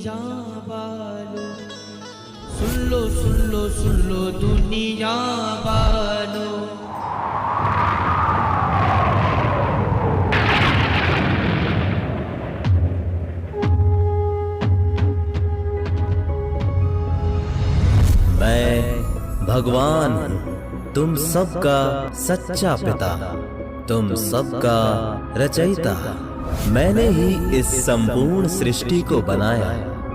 दुनिया वालों, सुन लो सुन लो सुन लो दुनिया वालों। मैं भगवान हूँ, तुम सबका सच्चा पिता, तुम सबका रचयिता। मैंने ही इस संपूर्ण सृष्टि को बनाया,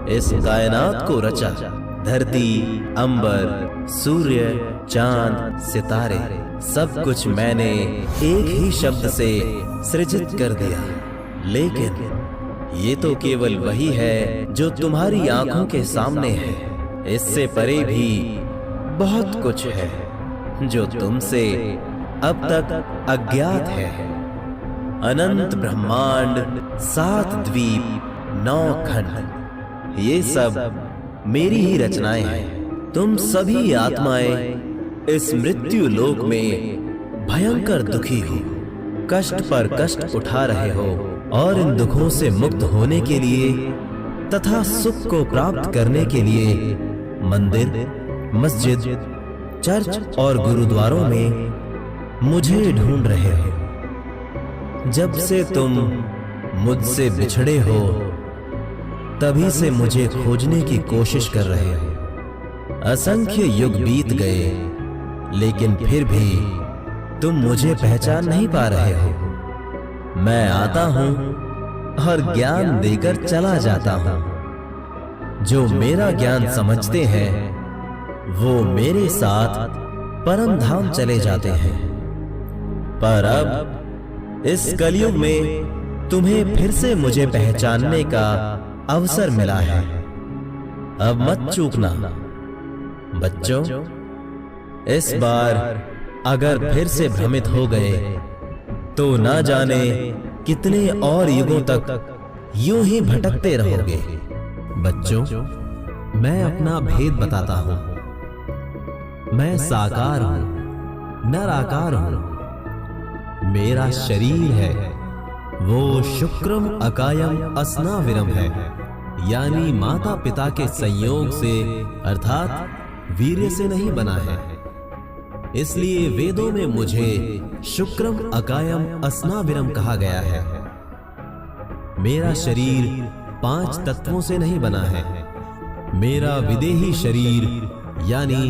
इस कायनात को रचा। धरती, अंबर, सूर्य, चांद, सितारे, सब कुछ मैंने एक ही शब्द से सृजित कर दिया। लेकिन ये तो केवल वही है जो तुम्हारी आंखों के सामने है। इससे परे भी बहुत कुछ है जो तुमसे अब तक अज्ञात है। अनंत ब्रह्मांड, 7 द्वीप, 9 खंड, ये सब मेरी ही रचनाएं हैं। तुम सभी आत्माएं इस मृत्यु लोक में भयंकर दुखी हो, कष्ट पर कष्ट उठा रहे हो, और इन दुखों से मुक्त होने के लिए तथा सुख को प्राप्त करने के लिए मंदिर, मस्जिद, चर्च और गुरुद्वारों में मुझे ढूंढ रहे हो। जब से तुम मुझसे बिछड़े हो तभी से मुझे खोजने की कोशिश कर रहे हो। असंख्य युग बीत गए, लेकिन फिर भी तुम मुझे पहचान नहीं पा रहे हो। मैं आता हूं और ज्ञान देकर चला जाता हूं। जो मेरा ज्ञान समझते हैं वो मेरे साथ परम धाम चले जाते हैं। पर अब इस कलयुग में तुम्हें फिर से मुझे पहचानने का अवसर मिला है। अब मत चूकना बच्चों। इस बार अगर फिर से भ्रमित हो गए तो ना जाने कितने और युगों तक यूं ही भटकते रहोगे। बच्चों, मैं अपना भेद बताता हूं। मैं साकार हूं, निराकार हूं। मेरा शरीर है वो शुक्रम अकायम असनाविरम है, यानी माता पिता के संयोग से अर्थात वीर्य से नहीं बना है। इसलिए वेदों में मुझे शुक्रम अकायम असनाविरम कहा गया है। मेरा शरीर 5 तत्वों से नहीं बना है। मेरा विदेही शरीर यानी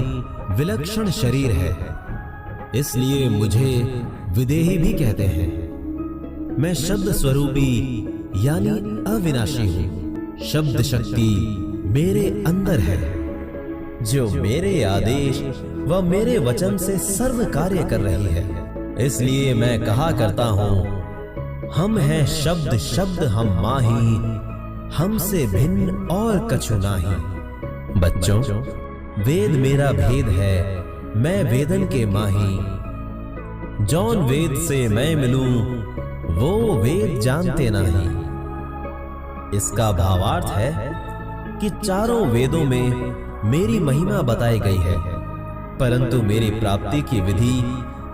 विलक्षण शरीर है, इसलिए मुझे विदेही भी कहते हैं। मैं शब्द स्वरूपी यानी अविनाशी हूं। शब्द शक्ति मेरे अंदर है जो मेरे आदेश व मेरे वचन से सर्व कार्य कर रही है। इसलिए मैं कहा करता हूं, हम हैं शब्द, शब्द हम माही, हमसे भिन्न और कछु नाही। बच्चों, वेद मेरा भेद है, मैं वेदन के माही। जौन वेद से मैं मिलूं वो वेद जानते नहीं। इसका भावार्थ है कि चारों वेदों में मेरी महिमा बताई गई है, परंतु मेरी प्राप्ति की विधि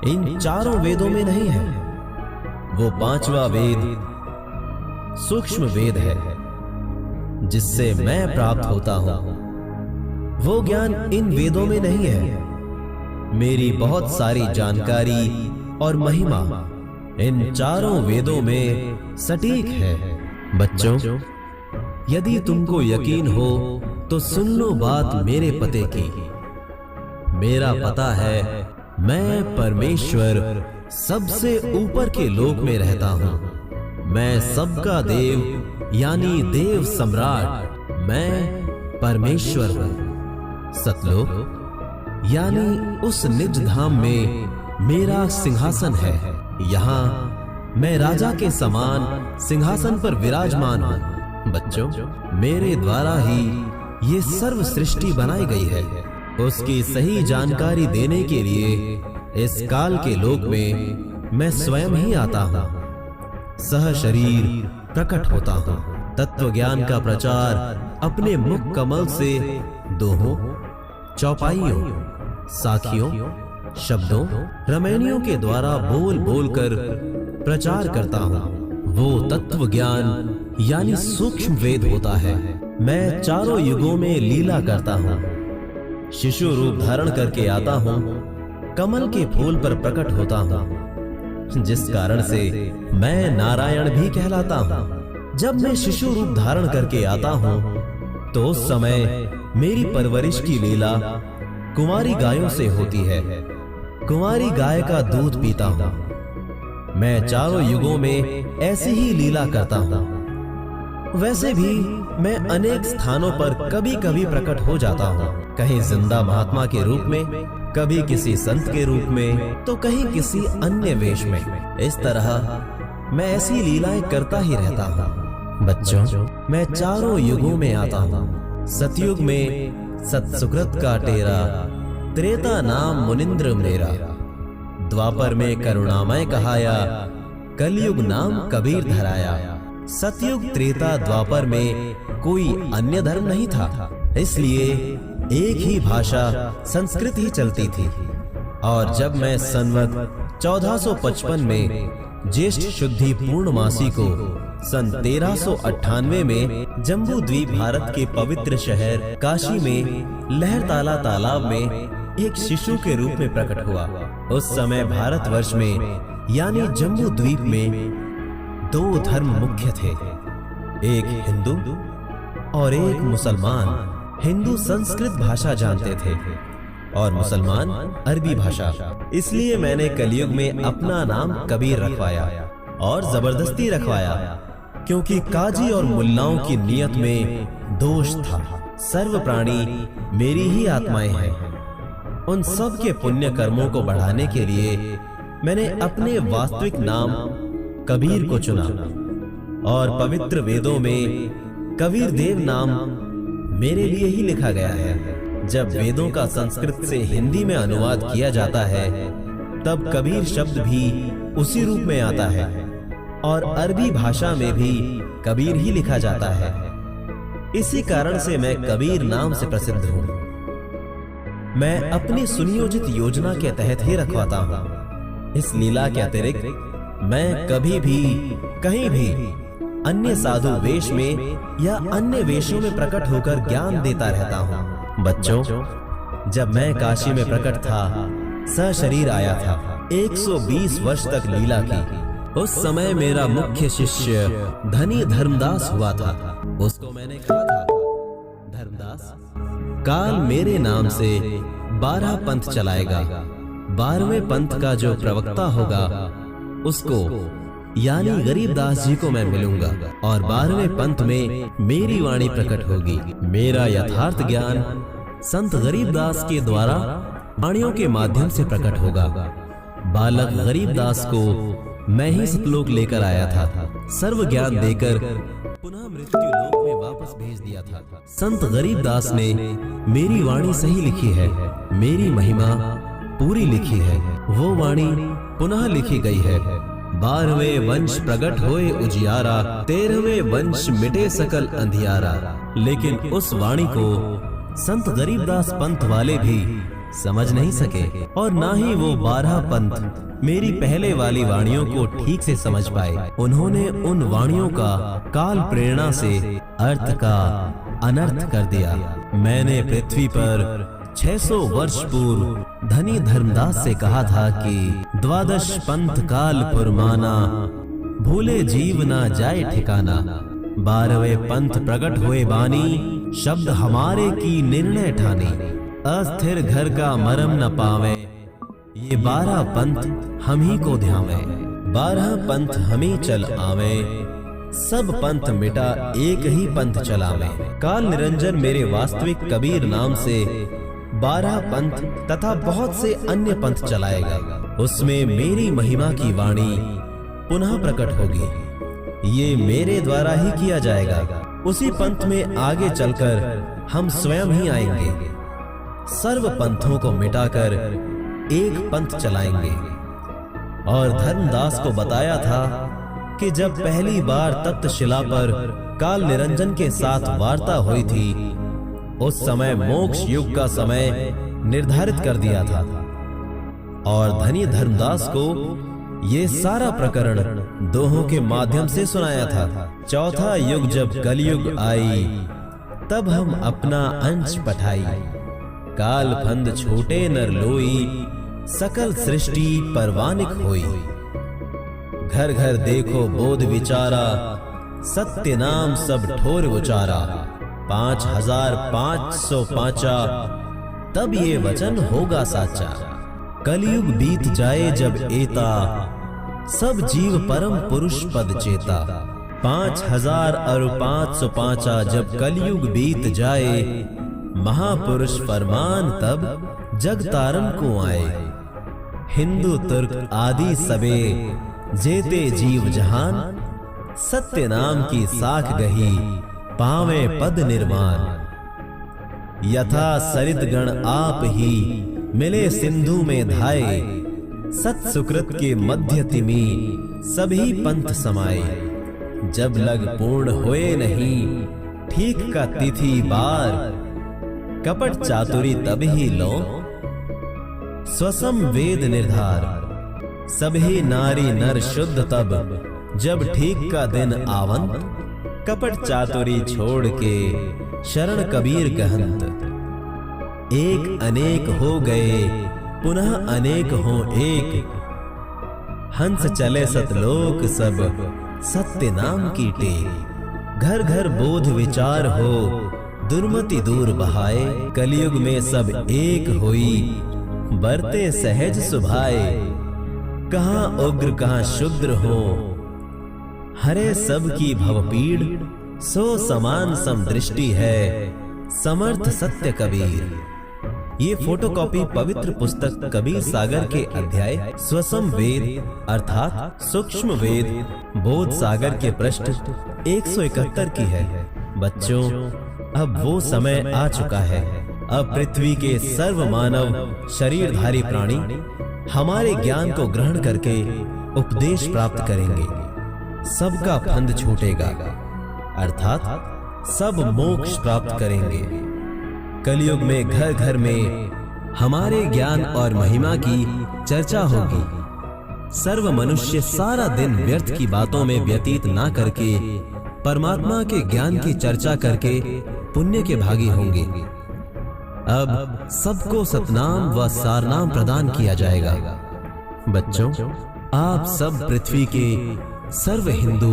इन चारों वेदों में नहीं है। वो 5वां वेद सूक्ष्म वेद है जिससे मैं प्राप्त होता हूं। वो ज्ञान इन वेदों में नहीं है। मेरी बहुत सारी जानकारी और महिमा इन चारों वेदों में सटीक है। बच्चों, यदि तुमको यकीन हो तो सुन लो बात मेरे पते की। मेरा पता है, मैं परमेश्वर सबसे ऊपर के लोक में रहता हूं। मैं सबका देव यानी देव सम्राट, मैं परमेश्वर हूं। सतलोक यानी उस निज धाम में मेरा सिंहासन है। यहाँ मैं राजा के समान सिंहासन पर विराजमान हूं। बच्चों, मेरे द्वारा ही ये सर्व सृष्टि बनाई गई है। उसकी सही जानकारी देने के लिए इस काल के लोक में मैं स्वयं ही आता हूं, सह शरीर प्रकट होता हूं। तत्व ज्ञान का प्रचार अपने मुख कमल से दोहों, चौपाइयों, साखियों, शब्दों, रमैनियों के द्वारा बोल बोल कर प्रचार करता हूं। वो तत्व ज्ञान यानी सूक्ष्म वेद होता है। मैं चारों युगों में लीला करता हूँ। शिशु रूप धारण करके आता हूँ, कमल के फूल पर प्रकट होता हूँ, जिस कारण से मैं नारायण भी कहलाता हूँ। जब मैं शिशु रूप धारण करके आता हूँ तो उस समय मेरी परवरिश की लीला कुंवारी गायों से होती है। कुंवारी गाय का दूध पीता हूँ। मैं चारों युगों में ऐसी ही लीला करता हूँ। वैसे भी मैं अनेक स्थानों पर कभी कभी प्रकट हो जाता हूँ, कहीं जिंदा महात्मा के रूप में, कभी किसी संत के रूप में, तो कहीं किसी अन्य वेश में। इस तरह मैं ऐसी लीलाएं करता ही रहता हूँ। बच्चों, मैं चारों युगों में आता हूँ। सतयुग में सत्सुकृत का टेरा, त्रेता नाम मुनिंद्र मेरा, द्वापर में करुणामय कहाया, कलयुग नाम कबीर धराया। सतयुग त्रेता द्वापर में कोई अन्य धर्म नहीं था, इसलिए एक ही भाषा संस्कृत ही चलती थी। और जब मैं संवत 1455 में ज्येष्ठ शुद्धि पूर्णमासी को सन 1398 में जम्बू द्वीप भारत के पवित्र शहर काशी में लहरताला तालाब में एक शिशु के रूप में प्रकट हुआ। उस समय भारतवर्ष में यानी जम्बू द्वीप में दो धर्म मुख्य थे, एक हिंदू और एक मुसलमान। हिंदू संस्कृत भाषा जानते थे और मुसलमान अरबी भाषा। इसलिए मैंने कलयुग में अपना नाम कबीर रखवाया और जबरदस्ती रखवाया, क्योंकि काजी और मुल्लाओं की नियत में दोष था। सर्व प्राणी मेरी ही आत्माएं हैं। उन सब के पुण्य कर्मों को बढ़ाने के लिए मैंने अपने वास्तविक नाम कबीर को चुना और पवित्र वेदों में कबीर देव नाम मेरे लिए ही लिखा गया है। जब वेदों का संस्कृत से हिंदी में अनुवाद किया जाता है तब कबीर शब्द भी उसी रूप में आता है और अरबी भाषा में भी कबीर ही लिखा जाता है। इसी कारण से मैं कबीर नाम से प्रसिद्ध हूँ। मैं अपनी सुनियोजित योजना के तहत ही रखवाता हूँ। इस लीला के अतिरिक्त मैं कभी भी कहीं भी अन्य साधु वेश में या अन्य वेशों में प्रकट होकर ज्ञान देता रहता हूँ। बच्चों, जब मैं काशी में प्रकट था, सशरीर आया था, 120 वर्ष तक लीला की। उस समय मेरा मुख्य शिष्य धनी धर्मदास हुआ था। उसको मैंने कहा था, धर्मदास, काल मेरे नाम से 12 पंथ चलाएगा। 12वें पंथ का जो प्रवक्ता होगा उसको यानी गरीबदास जी को मैं मिलूंगा और 12वें पंथ में मेरी वाणी प्रकट होगी। मेरा यथार्थ ज्ञान संत गरीबदास के द्वारा वाणियों के माध्यम से प्रकट होगा। बालक गरीबदास को मैं ही सतलोक लेकर आया था, सर्व ज्ञान देकर पुनः मृत्यु लोक में वापस भेज दिया था। संत गरीबदास ने मेरी वाणी सही लिखी है, मेरी महिमा पूरी लिखी है। वो वाणी पुनः लिखी गई है। 12वें वंश प्रगट होए उजियारा, 13वें वंश मिटे सकल अंधियारा। लेकिन उस वाणी को संत गरीबदास पंथ वाले भी समझ नहीं सके और ना ही वो 12 पंथ मेरी पहले वाली वाणियों को ठीक से समझ पाए। उन्होंने उन वाणियों का काल प्रेरणा से अर्थ का अनर्थ कर दिया। मैंने पृथ्वी पर 600 वर्ष पूर्व धनी धर्मदास से कहा था कि 12 पंथ काल पुरमाना, भूले जीव ना जाए ठिकाना। 12वें पंथ प्रकट हुए बानी, शब्द हमारे की निर्णय ठानी। अस्थिर घर का मरम न पावे, ये 12 पंथ हम ही को ध्यावे। 12 पंथ हम ही चल आवे, सब पंथ मिटा एक ही पंथ चलावे। काल निरंजन मेरे वास्तविक कबीर नाम से 12 पंथ तथा बहुत से अन्य पंथ चलाएगा। उसमें मेरी महिमा की वाणी पुनः प्रकट होगी। ये मेरे द्वारा ही किया जाएगा। उसी पंथ में आगे चलकर हम स्वयं ही आएंगे। सर्व पंथों को मिटाकर एक पंथ चलाएंगे। और धर्मदास को बताया था कि जब पहली बार तप्तशिला पर काल निरंजन के साथ वार्ता हुई थी, उस समय मोक्ष युग का समय निर्धारित कर दिया था और धनी धर्मदास को ये सारा प्रकरण दोहों के माध्यम से सुनाया था। चौथा युग जब कलयुग आई, तब हम अपना अंश पठाई। काल फंद छोटे नर लोई, सकल सृष्टि परवानिक होई। घर घर देखो बोध विचारा, सत्य नाम सब ठोर उचारा। 5505 तब ये वचन होगा साचा। कलयुग बीत जाए जब एता, सब जीव परम पुरुष पद चेता। 5505 जब कलयुग बीत जाए, महापुरुष फरमान तब जग तारन को आए। हिंदू तुर्क आदि सबे, जेते जीव जहान। सत्य नाम की साख गही, पावे पद निर्माण। यथा सरित गण आप ही, मिले सिंधु में धाये। सत सुकृत के मध्य तिमी, सभी पंथ समाये। जब लग पूर्ण होए नहीं, ठीक का तिथि बार। कपट चातुरी तब ही लो, स्वसम वेद निर्धार। सभी नारी नर शुद्ध तब, जब ठीक का दिन आवंत। कपट चातुरी छोड़ के, शरण कबीर गहंत। एक अनेक हो गए, पुनः अनेक हो एक। हंस चले सतलोक सब, सत्य नाम की टेक। घर घर बोध विचार हो, दुर्मति दूर बहाए। कलयुग में सब एक होई, बरते सहज सुभाए। कहां उग्र कहां शुद्र हो, हरे सब की भवपीड़। सो समान समदृष्टि है, समर्थ सत्य कबीर। ये फोटोकॉपी पवित्र पुस्तक कबीर सागर के अध्याय स्वसम वेद अर्थात सूक्ष्म वेद बोध सागर के पृष्ठ 171 की है। बच्चों, अब वो समय आ चुका है। अब पृथ्वी के सर्व मानव शरीरधारी प्राणी हमारे ज्ञान को ग्रहण करके उपदेश प्राप्त करेंगे। सबका फंद छूटेगा, अर्थात सब मोक्ष प्राप्त करेंगे। कलयुग में घर घर में हमारे ज्ञान और महिमा की चर्चा होगी। सर्व मनुष्य सारा दिन व्यर्थ की बातों में व्यतीत ना करके परमात्मा के ज्ञान की चर्चा करके पुण्य के भागी होंगे। अब सबको सतनाम व सारनाम प्रदान किया जाएगा। बच्चों, आप सब पृथ्वी के सर्व हिंदू,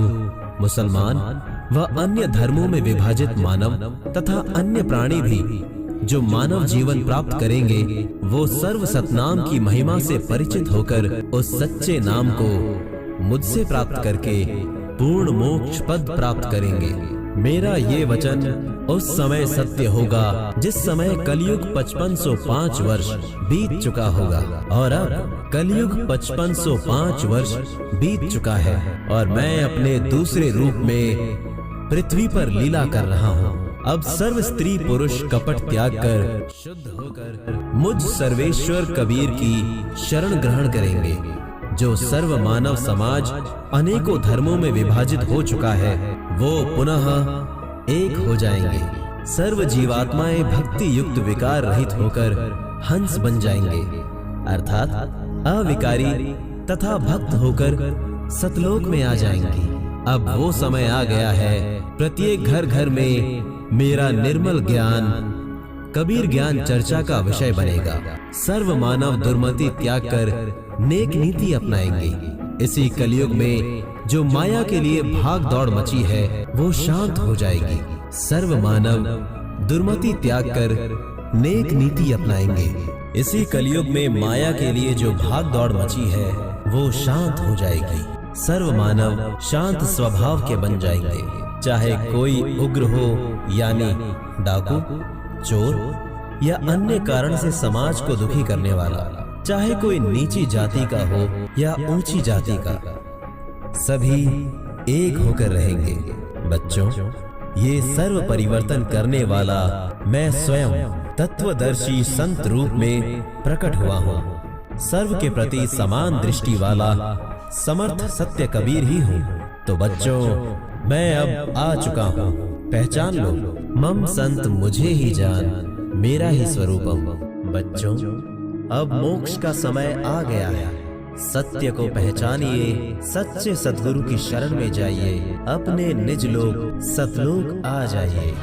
मुसलमान व अन्य धर्मों में विभाजित मानव तथा अन्य प्राणी भी जो मानव जीवन प्राप्त करेंगे, वो सर्व सतनाम की महिमा से परिचित होकर उस सच्चे नाम को मुझसे प्राप्त करके पूर्ण मोक्ष पद प्राप्त करेंगे। मेरा ये वचन उस समय सत्य होगा जिस समय कलयुग 5505 वर्ष बीत चुका होगा। और अब कलयुग 5505 वर्ष बीत चुका है और मैं अपने दूसरे रूप में पृथ्वी पर लीला कर रहा हूँ। अब सर्व स्त्री पुरुष कपट त्याग कर शुद्ध होकर मुझ सर्वेश्वर कबीर की शरण ग्रहण करेंगे। जो सर्व मानव समाज अनेकों धर्मों में विभाजित हो चुका है, वो पुनः एक हो जाएंगे। सर्व जीवात्माएं भक्ति युक्त विकार रहित होकर हंस बन जाएंगे, अर्थात अविकारी तथा भक्त होकर सतलोक में आ जाएंगी। अब वो समय आ गया है, प्रत्येक घर घर में मेरा निर्मल ज्ञान कबीर ज्ञान चर्चा का विषय बनेगा। सर्व मानव दुर्मति त्याग कर नेक नीति अपनाएंगे। इसी कलयुग में जो माया के लिए भाग दौड़ मची है, वो शांत हो जाएगी। सर्व मानव दुर्मति त्याग कर नेक नीति अपनाएंगे। इसी कलयुग में माया के लिए जो भाग दौड़ मची है, वो शांत हो जाएगी। सर्व मानव शांत स्वभाव के बन जाएंगे। चाहे कोई उग्र हो यानी डाकू, चोर या अन्य कारण से समाज को दुखी करने वाला, चाहे कोई नीची जाति का हो या ऊंची जाति का, सभी एक होकर रहेंगे। बच्चों, ये सर्व परिवर्तन करने वाला मैं स्वयं तत्वदर्शी संत रूप में प्रकट हुआ हूँ। सर्व के प्रति समान दृष्टि वाला समर्थ सत्य कबीर ही हूँ। तो बच्चों, मैं अब आ चुका हूँ, पहचान लो। मम संत मुझे ही जान, मेरा ही स्वरूपम। बच्चों, अब मोक्ष का समय आ गया है। सत्य को पहचानिए, सच्चे सद्गुरु की शरण में जाइए, अपने निज लोक सतलोक आ जाइए।